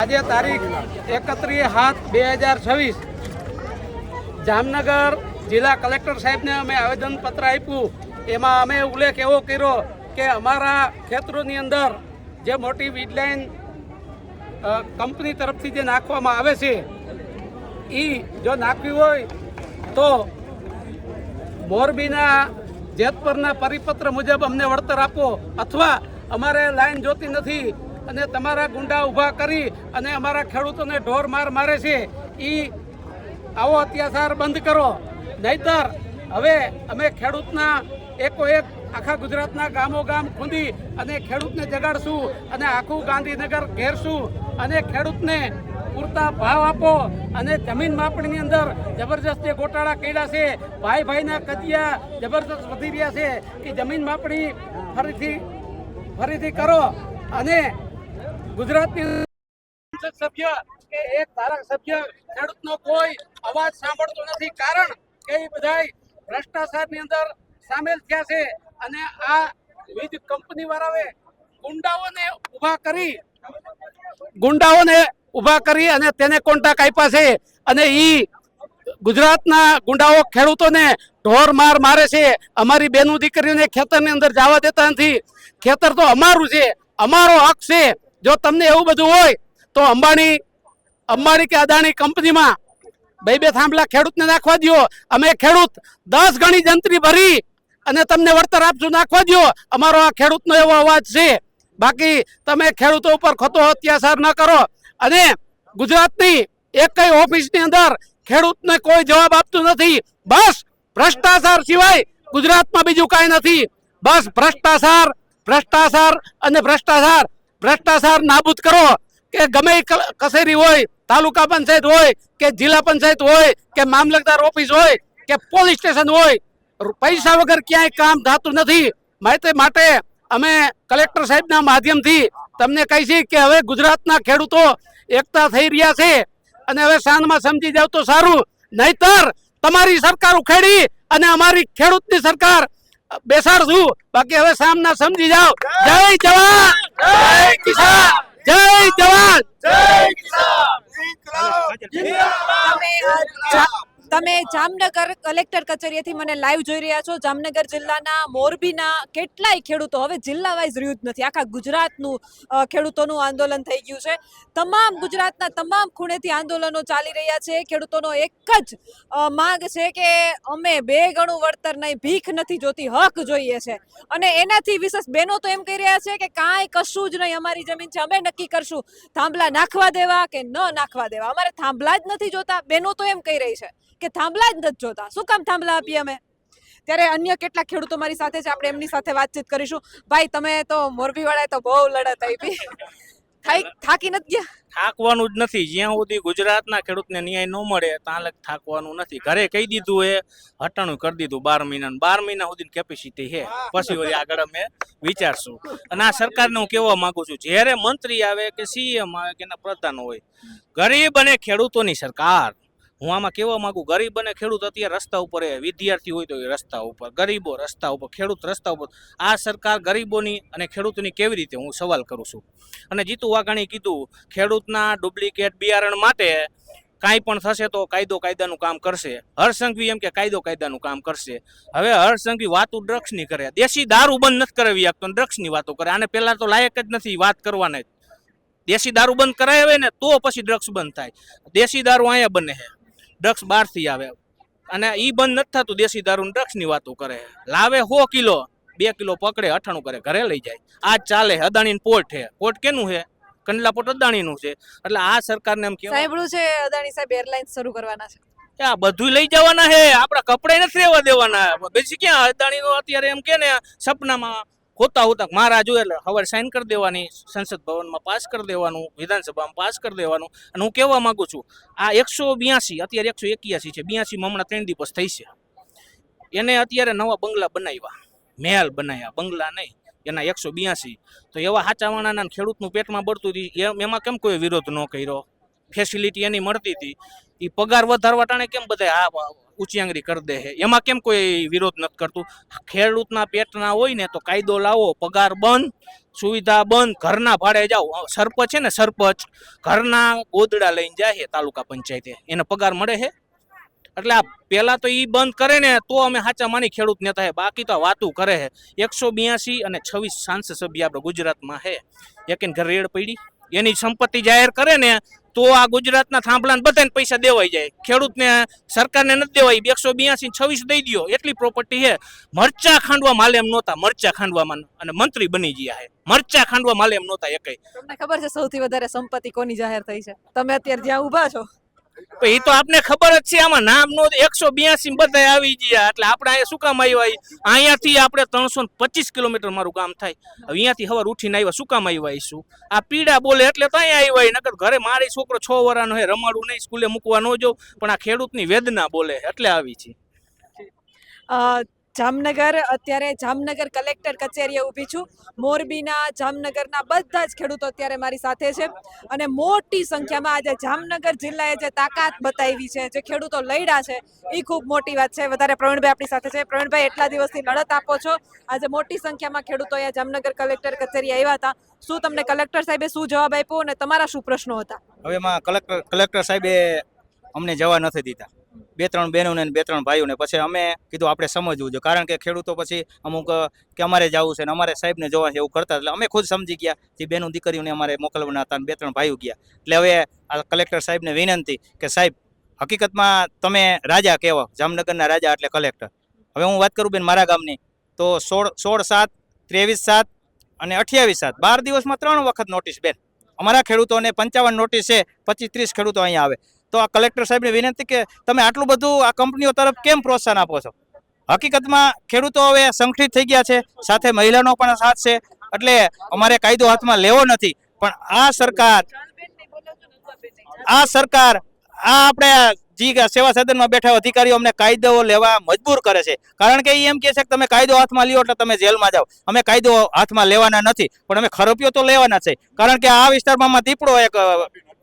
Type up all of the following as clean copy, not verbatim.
આજે તારીખ 31/7/2026 જામનગર જિલ્લા કલેક્ટર સાહેબને અમે આવેદનપત્ર આપ્યું. એમાં અમે ઉલ્લેખ એવો કર્યો કે અમારા ખેતરોની અંદર જે મોટી વીજલાઇન કંપની તરફથી જે નાખવામાં આવે છે એ જો નાખવી હોય તો મોરબીના જેતપરના પરિપત્ર મુજબ અમને વળતર આપો, અથવા અમારે લાઈન જોતી નથી અને તમારા ગુંડા ઊભા કરી અને અમારા ખેડૂતોને ઢોર મારે છે, એ આવો અત્યાચાર બંધ કરો. નહીતર હવે અમે ખેડૂતના એકોએક આખા ગુજરાતના ગામોગામ ખૂંદી અને ખેડૂતને જગાડશું અને આખું ગાંધીનગર ઘેરશું અને ખેડૂતને પૂરતા ભાવ આપો. અને જમીન માપણીની અંદર જબરજસ્ત જે ગોટાળા કર્યા છે, ભાઈ ભાઈના કજિયા જબરજસ્ત વધી રહ્યા છે, એ જમીન માપણી ફરીથી કરો. અને ગુજરાતની સભ્ય કે એક ધારાસભ્ય ખેડૂતનો કોઈ અવાજ સાંભળતો નથી, કારણ કે એ બધા ભ્રષ્ટાચારની અંદર સામેલ થયા છે. અને આ વીજ કંપની વાળાએ ગુંડાઓને ઊભા કરી અને તેને કોન્ટ્રાક્ટ આપ્યા છે. અને ઈ ગુજરાતના ગુંડાઓ ખેડૂતોને ઢોર મારે છે. અમારી બેનું દીકરીઓને ખેતરની અંદર જવા દેતા નથી. ખેતર તો અમારું છે, અમારો હક છે. જો તમને એવું બધું હોય તો અંબાણી કે અદાણી કંપનીમાં બે થાંભલા ખેડૂતને નાખવા દો. અમે ખેડૂત 10 ગણી જંત્રી ભરી અને તમને વળતર આપશું, નાખવા દો. અમારો આ ખેડૂતનો એવો અવાજ છે. બાકી તમે ખેડૂતો ઉપર ખોટો અત્યાચાર ન કરો. અને ગુજરાતની એકય ઓફિસની અંદર ખેડૂતને કોઈ જવાબ આપતું નથી. બસ ભ્રષ્ટાચાર સિવાય ગુજરાતમાં બીજું કાંઈ નથી. બસ ભ્રષ્ટાચાર અને ભ્રષ્ટાચાર નાબૂદ કરો. કે ગમે કચેરી હોય, તાલુકા પંચાયત હોય કે જિલ્લા પંચાયત હોય કે મામલતદાર ઓફિસ હોય કે પોલીસ સ્ટેશન હોય, પૈસા વગર ક્યાંય કામ થતું નથી. માટે અમે કલેક્ટર સાહેબના માધ્યમથી તમને કહી છીએ કે હવે ગુજરાતના ખેડૂતો એકતા થઈ રહ્યા છે અને હવે શાનમાં સમજી જાવ તો સારું. નહીતર તમારી સરકાર ઉખેડી અને અમારી ખેડૂતની સરકાર બેસાડશું. બાકી હવે સામના સમજી જાઓ. જય જવાન જય કિસાન, જય જવાન જય કિસાન. તમે જામનગર કલેક્ટર કચેરીએથી મને લાઈવ જોઈ રહ્યા છો. જામનગર જિલ્લાના મોરબીના કેટલાય ખેડૂતો હવે જિલ્લા વાઇઝ રહ્યું જ નથી, આખા ગુજરાતનું ખેડૂતોનું આંદોલન થઈ ગયું છે. તમામ ગુજરાતના તમામ ખૂણેથી આંદોલનો ચાલી રહ્યા છે. ખેડૂતોનો એક જ માંગ છે કે અમે 2 ગણું વળતર નહીં, ભીખ નથી જોતી, હક જોઈએ છે. અને એનાથી વિશેષ બહેનો તો એમ કહી રહ્યા છે કે કાંઈ કશું જ નહીં, અમારી જમીન છે, અમે નક્કી કરશું થાંભલા નાખવા દેવા કે ન નાખવા દેવા. અમારે થાંભલા જ નથી જોતા. બહેનો તો એમ કહી રહી છે કે થાંભલા જ નથી જોતા, શું કામ થાંભલા આપીએ અમે. ત્યારે અન્ય કેટલાક ખેડૂતો મારી સાથે છે, આપણે એમની સાથે વાતચીત કરીશું. ભાઈ, તમે તો મોરબી વાળાએ તો બહુ લડત આપી, થાકી નથી ગયા? થાકવાનું જ નથી. જ્યાં સુધી ગુજરાતના ખેડૂતને ન્યાય ન મળે ત્યાં લગ થાકવાનું નથી. ઘરે કહી દીધું એ હટાણું કરી દીધું 12 મહિના સુધી કેપેસિટી છે. પછી વળી આગળ અમે વિચારશું. અને આ સરકારને હું કહેવા માંગુ છું, જ્યારે મંત્રી આવે કે સીએમ આવે કે પ્રધાન હોય, ગરીબ અને ખેડૂતોની સરકાર. હું આમાં કહેવા માંગુ, ગરીબ અને ખેડૂત અત્યારે રસ્તા ઉપર, વિદ્યાર્થી હોય તો એ રસ્તા ઉપર, ગરીબો રસ્તા ઉપર, ખેડૂત રસ્તા ઉપર. આ સરકાર ગરીબોની અને ખેડૂતોની કેવી રીતે, હું સવાલ કરું છું. અને જીતુ વાઘાણી કીધું ડુપ્લિકેટ બિયારણ માટે કાંઈ પણ થશે તો કાયદાનું કામ કરશે. હર્ષસંઘવી એમ કે કાયદાનું કામ કરશે. હવે હર્ષસંઘવી વાતો ડ્રગ્સની કરે, દેશી દારૂ બંધ નથી કરાવી શકતો, ડ્રગ્સની વાતો કરે. આને પહેલા તો લાયક જ નથી વાત કરવાના. દેશી દારૂ બંધ કરાવે ને તો પછી ડ્રગ્સ બંધ થાય. દેશી દારૂ અહીંયા બને છે, ડ્રગ્સ બહારથી આવે. અને ઈ બંધ નથી થતું. દેશી દારૂ ડ્રગ્સની વાતો કરે. લાવે 100 કિલો, 2 કિલો પકડે, 98 કરે, ઘરે લઈ જાય. આ ચાલે. અદાણી પોર્ટ છે. પોર્ટ કેનું છે? કંડલા પોર્ટ અદાણીનું છે. એટલે આ સરકારને એમ કેવું સાંભળ્યું છે અદાણી સાહેબ એરલાઇન્સ શરૂ કરવાના છે. આ બધું લઈ જવાના છે, આપણા કપડે નથી રહેવા દેવાના. બેસી ક્યાં અદાણીનો અત્યારે એમ કે ને સપનામાં હોતા મારા જોઈએ એટલે હવે સાઇન કરી દેવાની, સંસદ ભવનમાં પાસ કરી દેવાનું, વિધાનસભામાં પાસ કરી દેવાનું. અને હું કહેવા માંગુ છું, આ 182 અત્યારે 181 છે, 82 હમણાં 3 દિવસ થઈ છે. એને અત્યારે નવા બંગલા બનાવ્યા, મહેલ બનાવ્યા, બંગલા નહીં, એના 182. તો એવા હાચાવાણાના ખેડૂતનું પેટમાં બળતું હતું, એમાં કેમ કોઈ વિરોધ ન કર્યો? ફેસિલિટી એની મળતી હતી એ પગાર વધારવા ટાણે કેમ બધા ઊંચી આંગળી કરી દે છે એમાં કેમ કોઈ વિરોધ નથી કરતું ખેડૂતના પેટના હોય ને તો કાયદો લાવો પગાર બંધ સુવિધા બંધ ઘરના ભાડે જાઓ સરપંચ છે ને સરપંચ ઘરના ગોદડા લઈને જાય છે તાલુકા પંચાયતે એને પગાર મળે છે એટલે આ પેલા તો ઈ બંધ કરે ને તો અમે સાચા માની ખેડૂત નેતા હે બાકી તો વાતું કરે છે 182 અને 26 સાંસદ સભ્ય આપણે ગુજરાતમાં છે એક ઘર રેડ પડી એની સંપત્તિ જાહેર કરે ને તો આ ગુજરાતના થાંભલાને બધાને પૈસા દેવાઈ જાય ખેડૂતને સરકારને નથી દેવાય 182 26 દઈ દો એટલી પ્રોપર્ટી છે મરચા ખાંડવા માલેમ નહોતા મરચા ખાંડવામાં અને મંત્રી બની ગયા છે મરચા ખાંડવા માલેમ નહોતા એકેય તમને ખબર છે સૌથી વધારે સંપત્તિ કોની જાહેર થઈ છે તમે અત્યારે જ્યાં ઊભા છો એ તો આપને ખબર જ છે આમાં નામ નો 182 બધા આવી ગયા એટલે આપણે અહીંયા શું કામ આવ્યા અહીંયાથી આપણે 325 કિલોમીટર મારું ગામ થાય અહીંયાથી સવાર ઉઠીને આવ્યા શું કામ આવ્યા આવીશું આ પીડા બોલે એટલે તો અહીંયા આવ્યા નકર ઘરે મારી છોકરો 6 વર્ષનો હે રમાડું નહીં સ્કૂલે મૂકવા ન જાઉં પણ આ ખેડૂતની વેદના બોલે એટલે આવી છે જામનગર અત્યારે જામનગર કલેક્ટર કચેરીએ ઊભી છું મોરબીના જામનગરના બધા જ ખેડૂતો અત્યારે મારી સાથે છે અને મોટી સંખ્યામાં આજે જામનગર જિલ્લાએ જે તાકાત બતાવી છે જે ખેડૂતો લડ્યા છે એ ખૂબ મોટી વાત છે વધારે પ્રવીણભાઈ આપણી સાથે છે પ્રવીણભાઈ એટલા દિવસથી લડત આપો છો આજે મોટી સંખ્યામાં ખેડૂતો અહીંયા જામનગર કલેક્ટર કચેરી આવ્યા હતા શું તમને કલેક્ટર સાહેબે શું જવાબ આપ્યો અને તમારા શું પ્રશ્નો હતા હવે એમાં કલેક્ટર સાહેબે અમને જવા નથી દીધા 2-3 બહેનોને 2-3 ભાઈઓને પછી અમે કીધું આપણે સમજવું જોઈએ કારણ કે ખેડૂતો પછી અમુક કે અમારે જવું છે ને અમારે સાહેબને જોવા છે એવું કરતા એટલે અમે ખુદ સમજી ગયા જે બહેનો દીકરીઓને અમારે મોકલવાના હતા 2-3 ભાઈઓ ગયા એટલે હવે આ કલેક્ટર સાહેબને વિનંતી કે સાહેબ હકીકતમાં તમે રાજા કહેવો જામનગરના રાજા એટલે કલેક્ટર હવે હું વાત કરું બેન મારા ગામની તો 16/7 23/7 અને 28/7 12 દિવસમાં 3 વખત નોટિસ બેન અમારા ખેડૂતોને 55 નોટિસ છે 25-30 ખેડૂતો અહીંયા આવે તો આ કલેક્ટર સાહેબને વિનંતી કે તમે આટલું બધું આ કંપનીઓ તરફ કેમ પ્રોત્સાહન આપો છો હકીકતમાં ખેડૂતો હવે સંગઠિત થઈ ગયા છે સાથે મહિલાનો પણ સાથ છે એટલે અમારે કાયદો હાથમાં લેવો નથી પણ આ સરકાર આપણે જે સેવા સદનમાં બેઠા અધિકારીઓ અમને કાયદો લેવા મજબૂર કરે છે કારણ કે એમ કહે છે કે તમે કાયદો હાથમાં લ્યો એટલે તમે જેલમાં જાઓ અમે કાયદો હાથમાં લેવાના નથી પણ અમે ખરપિયો તો લેવાના છે કારણ કે આ વિસ્તારમાં દીપડો એક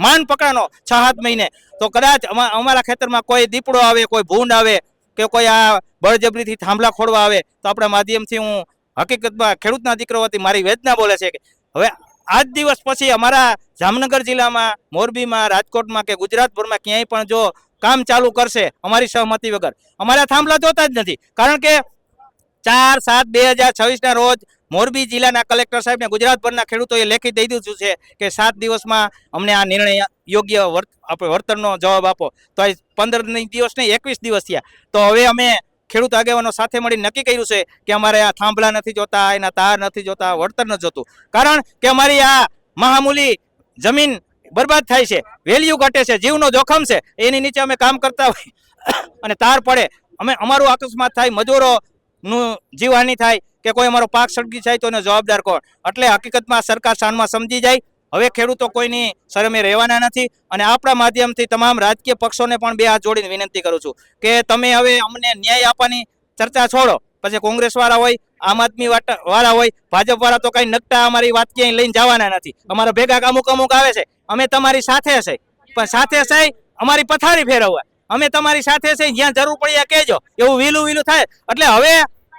માન પકડાનો 6-7 મહિને તો કદાચ અમારા ખેતરમાં કોઈ દીપડો આવે કોઈ ભૂંડ આવે કે કોઈ આ બળજબરીથી થાંભલા ખોડવા આવે તો આપણા માધ્યમથી હું હકીકતમાં ખેડૂતના દીકરો વતી મારી વેદના બોલે છે કે હવે આજ દિવસ પછી અમારા જામનગર જિલ્લામાં મોરબીમાં રાજકોટમાં કે ગુજરાતભરમાં ક્યાંય પણ જો કામ ચાલુ કરશે અમારી સહમતિ વગર અમારા થાંભલા જોતા જ નથી કારણ કે 4/7/2026 ના રોજ મોરબી જિલ્લાના કલેક્ટર સાહેબને ગુજરાતભરના ખેડૂતોએ લેખિત દઈ દીધું છે કે 7 દિવસમાં અમને આ નિર્ણય યોગ્ય વળતરનો જવાબ આપો તો આ 15 દિવસ નહીં 21 દિવસ થયા તો હવે અમે ખેડૂત આગેવાનો સાથે મળી નક્કી કર્યું છે કે અમારે આ થાંભલા નથી જોતા એના તાર નથી જોતા વળતર નથી જોતું કારણ કે અમારી આ મહામૂલી જમીન બરબાદ થાય છે વેલ્યુ ઘટે છે જીવનો જોખમ છે એની નીચે અમે કામ કરતા હોય અને તાર પડે અમારું અકસ્માત થાય મજૂરોનું જીવહાનિ થાય કે કોઈ અમારો પાક સળગી જાય તો એને જવાબદાર કોણ એટલે હકીકતમાં સરકાર સાનમાં સમજી જાય હવે ખેડૂતો કોઈની શરમે રહેવાના નથી અને આપણા માધ્યમથી તમામ રાજકીય પક્ષોને પણ 2 હાથ જોડીને વિનંતી કરું છું કે તમે હવે અમને ન્યાય આપવાની ચર્ચા છોડો પછી કોંગ્રેસ વાળા હોય આમ આદમી વાળા હોય ભાજપ વાળા તો કઈ નકટા અમારી વાત ક્યાંય લઈને જવાના નથી અમારા ભેગા અમુક આવે છે અમે તમારી સાથે છે પણ સાથે છે અમારી પથારી ફેરવવા અમે તમારી સાથે છે જ્યાં જરૂર પડે કહેજો એવું વીલું થાય એટલે હવે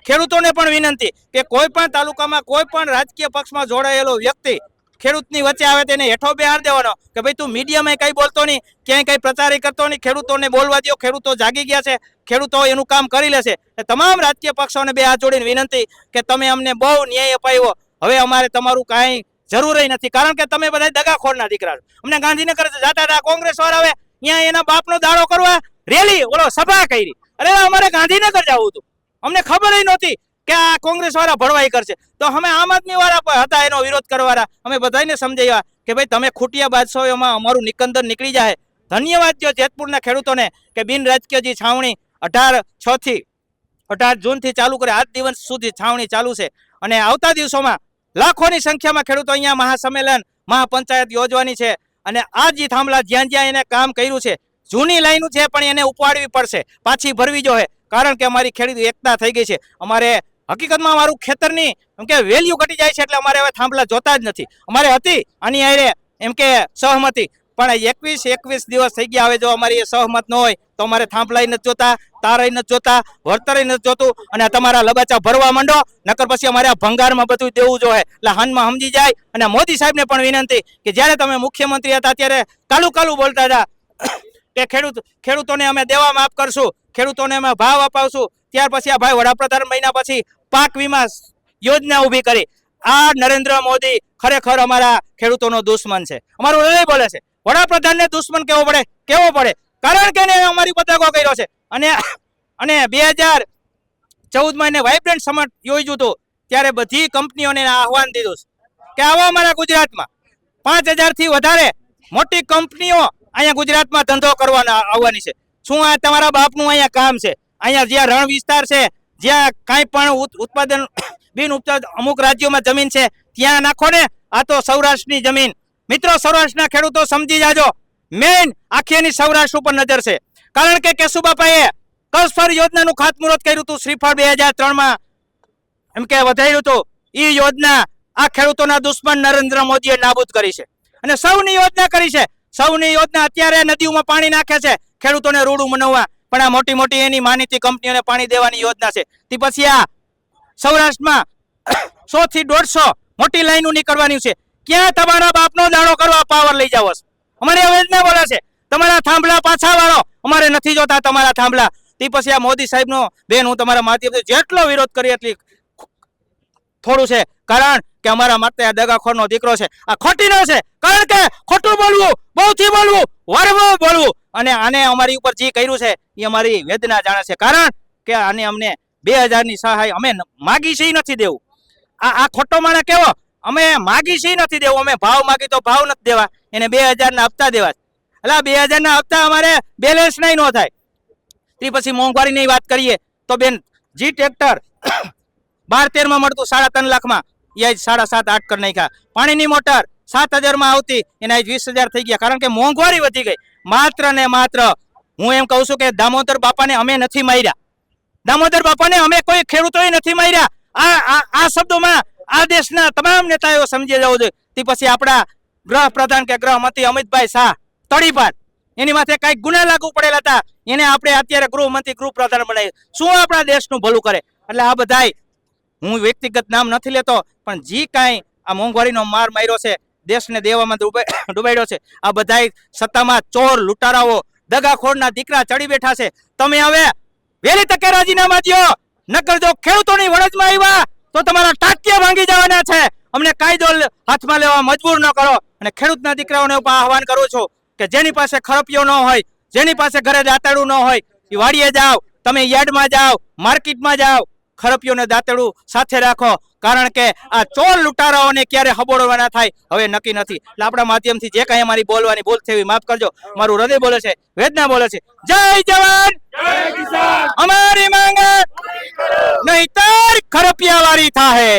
ખેડૂતોને પણ વિનંતી કે કોઈ પણ તાલુકામાં કોઈ પણ રાજકીય પક્ષમાં જોડાયેલો વ્યક્તિ ખેડૂતની વચ્ચે આવે તેને હેઠો બેહાર દેવાનો કે ભાઈ તું મીડિયામાં કઈ બોલતો નહીં ક્યાંય કઈ પ્રચારી કરતો નહીં ખેડૂતોને બોલવા દો ખેડૂતો જાગી ગયા છે ખેડૂતો એનું કામ કરી લેશે તમામ રાજકીય પક્ષોને 2 હાથ જોડીને વિનંતી કે તમે અમને બહુ ન્યાય અપાયો હવે અમારે તમારું કાંઈ જરૂર નથી કારણ કે તમે બધા દગાખોરના દીકરા છો અમને ગાંધીનગર જતા હતા કોંગ્રેસ વાળા આવે ત્યાં એના બાપનો દાડો કરવા રેલી સભા કરી અરે અમારે ગાંધીનગર જવું હતું અમને ખબર નહોતી કે આ કોંગ્રેસ વાળા ભળવાઈ કરશે તો અમે આમ આદમી વાળા હતા એનો વિરોધ કરવાના અમે બધાને સમજાવ્યા કે ભાઈ તમે ખૂટિયા બાદશાહોમાં અમારું નિકંદન નીકળી જાય ધન્યવાદ જો જેતપુરના ખેડૂતોને કે બિન રાજકીય જે છાવણી 18 જૂનથી ચાલુ કરે આજ દિવસ સુધી છાવણી ચાલુ છે અને આવતા દિવસોમાં લાખોની સંખ્યામાં ખેડૂતો અહીંયા મહાસંમેલન મહાપંચાયત યોજવાની છે અને આ જે થાંભલા જ્યાં એને કામ કર્યું છે જૂની લાઈનો છે પણ એને ઉપાડવી પડશે પાછી ભરવી જોઈએ કારણ કે અમારી ખેડૂત એકતા થઈ ગઈ છે અમારે હકીકતમાં અમારું ખેતરની એમ કે વેલ્યુ ઘટી જાય છે એટલે અમારે હવે થાંભલા જોતા જ નથી અમારે હતી આની આરે એમ કે સહમતિ પણ 21 દિવસ થઈ ગયા. હવે જો અમારી એ સહમત ન હોય તો અમારે થાંભલાઈ નથી જોતા, તારાઈ નથી જોતા, વળતરાઈ નથી જોતું, અને આ તમારા લબાચા ભરવા માંડો, નકર પછી અમારે આ ભંગારમાં બધું દેવું જોઈએ. એટલે હાનમાં સમજી જાય. અને મોદી સાહેબને પણ વિનંતી કે જ્યારે તમે મુખ્યમંત્રી હતા ત્યારે કાલું બોલતા હતા કે ખેડૂતોને અમે દેવા માફ કરશું, ખેડૂતોને અમે ભાવ અપાવશું. ત્યાર પછી આ ભાઈ વડાપ્રધાન બન્યા પછી પાક વીમા યોજના ઊભી કરી. આ નરેન્દ્ર મોદી ખરેખર અમારા ખેડૂતોનો દુશ્મન છે. અમારું હૃદય બોલે છે વડાપ્રધાનને દુશ્મન કેવો પડે કારણ કે એને અમારી બદલાગો કર્યો છે. અને 2014માં એને વાઇબ્રન્ટ સમિટ યોજ્યું હતું ત્યારે બધી કંપનીઓને આહવાન દીધું કે આવો અમારા ગુજરાતમાં 5000 થી વધારે મોટી કંપનીઓ અહીંયા ગુજરાતમાં ધંધો કરવાના આવવાની છે. શું આ તમારા બાપનું અહીંયા કામ છે? અહીંયા જ્યાં રણ વિસ્તાર છે, જ્યાં કાંઈ પણ ઉત્પાદન બિન ઉપજ અમુક રાજ્યોમાં જમીન છે ત્યાં નાખો ને. આ તો સૌરાષ્ટ્રની જમીન. મિત્રો, સૌરાષ્ટ્રના ખેડૂતો સમજી જાજો. મેઇન આખીની સૌરાષ્ટ્ર ઉપર નજર છે. કારણ કે કેશુબાપાએ કસ્ફર યોજનાનું ખાતમુહૂર્ત કર્યું હતું. શ્રીફળ 2003માં એમ કે વધાર્યું હતું. એ યોજના આ ખેડૂતોના દુશ્મન નરેન્દ્ર મોદીએ નાબૂદ કરી છે. અને સૌની યોજના કરી છે. સૌની યોજના અત્યારે નદીઓમાં પાણી નાખે છે ખેડૂતોને રૂડું મનાવવા, પણ આ મોટી એની માનીતી કંપનીઓને પાણી દેવાની યોજના છે. તે પછી આ સૌરાષ્ટ્રમાં 100 થી 150 મોટી લાઈનો નીકળવાની છે. ક્યાં તમારા બાપનો દાડો કરવા પાવર લઈ જાવ? અમારે યોજના બોલે છે તમારા થાંભલા પાછા વાળો, અમારે નથી જોતા તમારા થાંભલા. તે પછી આ મોદી સાહેબનો બેન હું તમારા માધ્યમથી જેટલો વિરોધ કરી એટલી થોડું છે. કારણ કે અમારા માટે આ દગાખોરનો દીકરો છે, આ ખોટીનો છે. કારણ કે ખોટું બોલવું, બહુથી બોલવું, વરવું બોલવું, અને આને અમારી ઉપર જે કર્યું છે એ અમારી વેદના જાણે છે. કારણ કે આને અમને 2000ની સહાય અમે માગી છે નથી દેવું. આ ખોટો માણસ કેવો? અમે માગી છે નથી દેવું. અમે ભાવ માગી તો ભાવ નથી દેવા, એને 2000ના હપ્તા દેવા. એટલે 2000ના હપ્તા અમારે બેલેન્સ નહીં ન થાય. તે પછી મોંઘવારીની વાત કરીએ તો બેન, જી ટ્રેક્ટર 12-13માં મળતું 3.5 લાખમાં એ 7.5-8 કરી નાખ્યા. પાણીની મોટર 7000માં આવતી એના 20000 થઈ ગયા. કારણ કે મોંઘવારી વધી ગઈ. માત્ર ને માત્ર હું એમ કહું છું કે દામોદર બાપાને અમે નથી માર્યા. દામોદર બાપાને અમે કોઈ ખેડૂતોએ નથી માર્યા. આ શબ્દોમાં આ દેશના તમામ નેતાઓ સમજી જવું જોઈએ. તે પછી આપણા ગૃહપ્રધાન કે ગૃહમંત્રી અમિતભાઈ શાહ તડીપાર, એની માથે કઈક ગુના લાગુ પડેલા હતા, એને આપણે અત્યારે ગૃહમંત્રી ગૃહપ્રધાન બનાવી. શું આપણા દેશનું ભલું કરે? એટલે આ બધાય હું વ્યક્તિગત નામ નથી લેતો, પણ જે કાંઈ આ મોંઘવારીનો માર માર્યો છે, દેશને દેવામાં ડૂબાડ્યો છે, આ બધાય સત્તામાં ચોર લૂંટારાઓ દગાખોરના દીકરા ચડી બેઠા છે. તમે હવે વહેલી તકે રાજીનામા દો, નકર જો ખેડૂતોની વળજમાં આવ્યા તો તમારા ટાંટિયા ભાંગી જવાના છે. અમને કાયદો હાથમાં લેવા મજબૂર ન કરો. અને ખેડૂતના દીકરાઓને આહવાન કરું છું કે જેની પાસે ખરપિયો ન હોય, જેની પાસે ઘરે દાંતરડું ન હોય, એ વાડીએ જાઓ, તમે યાર્ડમાં જાઓ, માર્કેટમાં જાઓ, ખરપિયોને દાંતરડું સાથે રાખો. કારણ કે આ ચોર લૂંટારાઓને ક્યારે હબોળવાના થાય હવે નક્કી નથી. એટલે આપણા માધ્યમથી જે કાંઈ અમારી બોલવાની ભૂલ થઈ માફ કરજો. મારું હૃદય બોલે છે, વેદના બોલે છે. જય જવાન, અમારી માંગ નહીતર ખરપિયા વાળી થાહે.